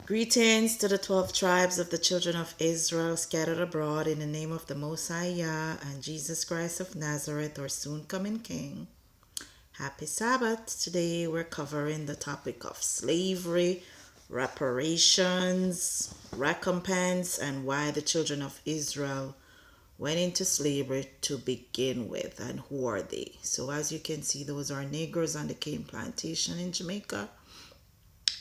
Greetings to the 12 tribes of the children of Israel scattered abroad in the name of the Most High Yah and Jesus Christ of Nazareth, our soon coming King. Happy Sabbath. Today we're covering the topic of slavery, reparations, recompense, and why the children of Israel went into slavery to begin with, and who are they. So as you can see, those are Negroes on the cane plantation in Jamaica,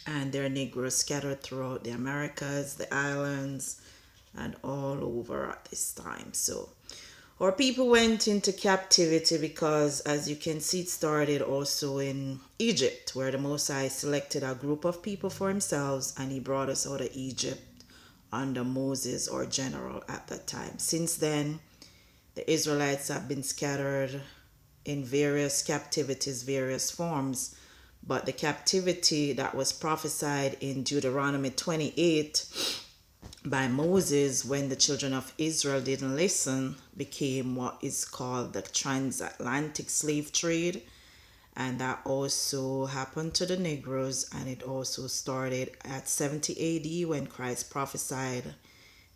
and there are Negroes scattered throughout the Americas, the islands, and all over at this time. So our people went into captivity because, as you can see, it started also in Egypt, where the Most High selected a group of people for himself, and he brought us out of Egypt under Moses, or general at that time. Since then, the Israelites have been scattered in various captivities, various forms. But the captivity that was prophesied in Deuteronomy 28 by Moses, when the children of Israel didn't listen, became what is called the transatlantic slave trade. And that also happened to the Negroes, and it also started at 70 AD when Christ prophesied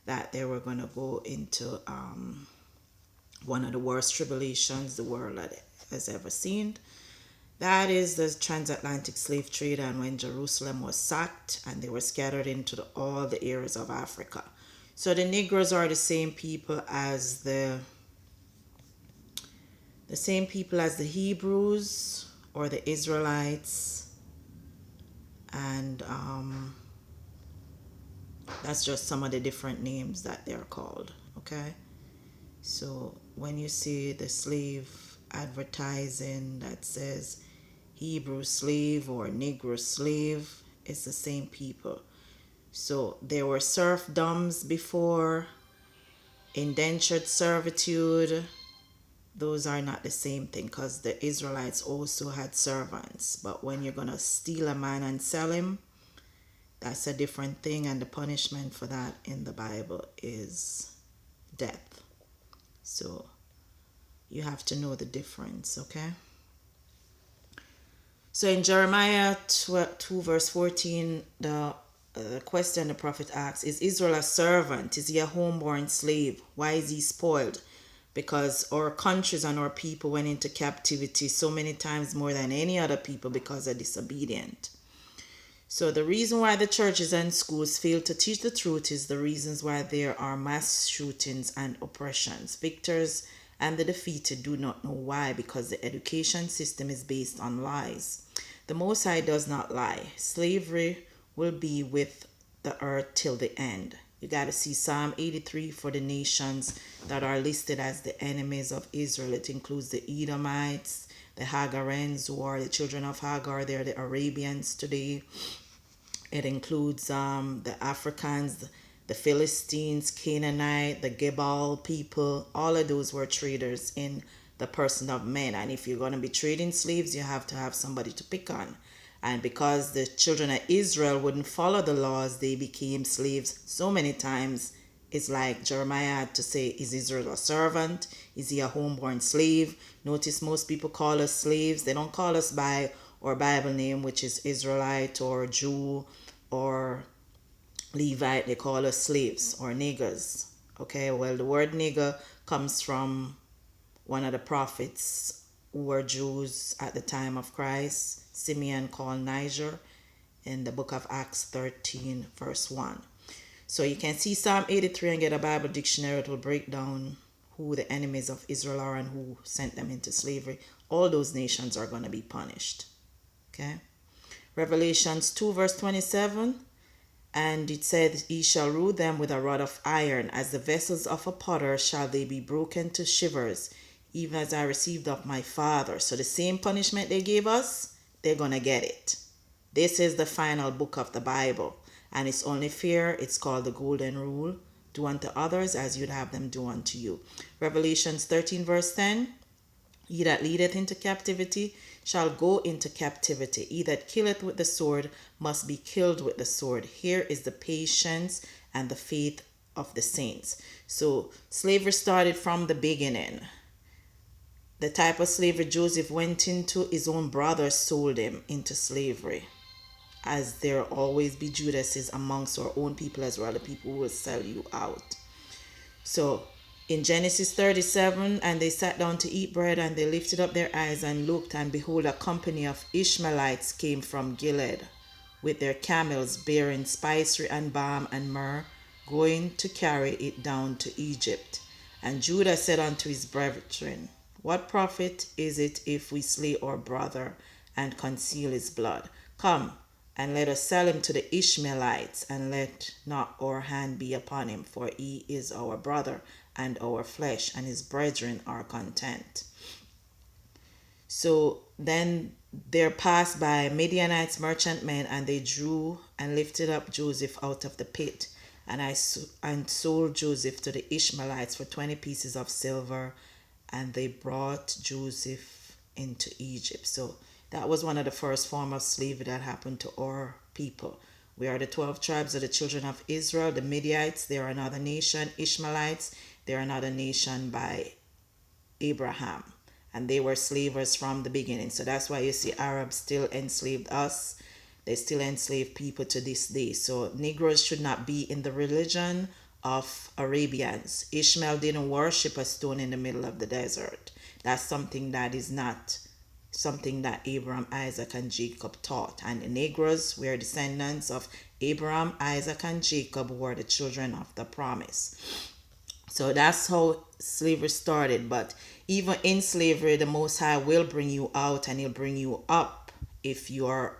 that they were going to go into one of the worst tribulations the world has ever seen. That is the transatlantic slave trade, and when Jerusalem was sacked and they were scattered into all the areas of Africa. So the Negroes are the same people as the Hebrews or the Israelites, and that's just some of the different names that they're called. Okay, so when you see the slave advertising that says Hebrew slave or Negro slave, it's the same people. So there were serfdoms before, indentured servitude. Those are not the same thing, because the Israelites also had servants. But when you're going to steal a man and sell him, that's a different thing, and the punishment for that in the Bible is death. So you have to know the difference, okay? So in Jeremiah 2 verse 14, the question the prophet asks, is Israel a servant? Is he a homeborn slave? Why is he spoiled? Because our countries and our people went into captivity so many times more than any other people because they're disobedient. So the reason why the churches and schools fail to teach the truth is the reasons why there are mass shootings and oppressions. Victors and the defeated do not know why, because the education system is based on lies. The Most High does not lie. Slavery will be with the earth till the end. You got to see Psalm 83 for the nations that are listed as the enemies of Israel. It includes the Edomites, the Hagarites, who are the children of Hagar. They're the Arabians today. It includes the Africans, the Philistines, Canaanite, the Gebal people. All of those were traders in the person of men. And if you're going to be trading slaves, you have to have somebody to pick on. And because the children of Israel wouldn't follow the laws, they became slaves so many times. It's like Jeremiah had to say, is Israel a servant? Is he a homeborn slave? Notice most people call us slaves. They don't call us by our Bible name, which is Israelite or Jew or Levite. They call us slaves or niggers. Okay, well, the word nigger comes from one of the prophets who were Jews at the time of Christ, Simeon called Niger, in the book of Acts 13 verse 1. So you can see Psalm 83 and get a Bible dictionary. It will break down who the enemies of Israel are and who sent them into slavery. All those nations are going to be punished. Okay. Revelations 2 verse 27, and it said, he shall rule them with a rod of iron, as the vessels of a potter shall they be broken to shivers, even as I received of my Father. So the same punishment they gave us, they're going to get it. This is the final book of the Bible, and it's only fair. It's called the Golden Rule. Do unto others as you'd have them do unto you. Revelations 13 verse 10, he that leadeth into captivity shall go into captivity. He that killeth with the sword must be killed with the sword. Here is the patience and the faith of the saints. So slavery started from the beginning. The type of slavery Joseph went into, his own brothers sold him into slavery. as there always be Judases amongst our own people as well, the people who will sell you out. So in Genesis 37, and they sat down to eat bread, and they lifted up their eyes and looked, and behold, a company of Ishmaelites came from Gilead with their camels bearing spicery and balm and myrrh, going to carry it down to Egypt. And Judah said unto his brethren, What profit is it if we slay our brother and conceal his blood? Come, and let us sell him to the Ishmaelites, and let not our hand be upon him, for he is our brother and our flesh, and his brethren are content. So then there passed by Midianites merchantmen, and they drew and lifted up Joseph out of the pit, and sold Joseph to the Ishmaelites for 20 pieces of silver, and they brought Joseph into Egypt. So that was one of the first form of slavery that happened to our people. We are the 12 tribes of the children of Israel. The Midianites, they are another nation. Ishmaelites, they are another nation by Abraham. And they were slavers from the beginning. So that's why you see Arabs still enslaved us. They still enslave people to this day. So Negroes should not be in the religion of Arabians. Ishmael didn't worship a stone in the middle of the desert. That's something that is not something that Abraham, Isaac, and Jacob taught. And the Negroes were descendants of Abraham, Isaac, and Jacob, who were the children of the promise. So that's how slavery started. But even in slavery, the Most High will bring you out, and he'll bring you up if you are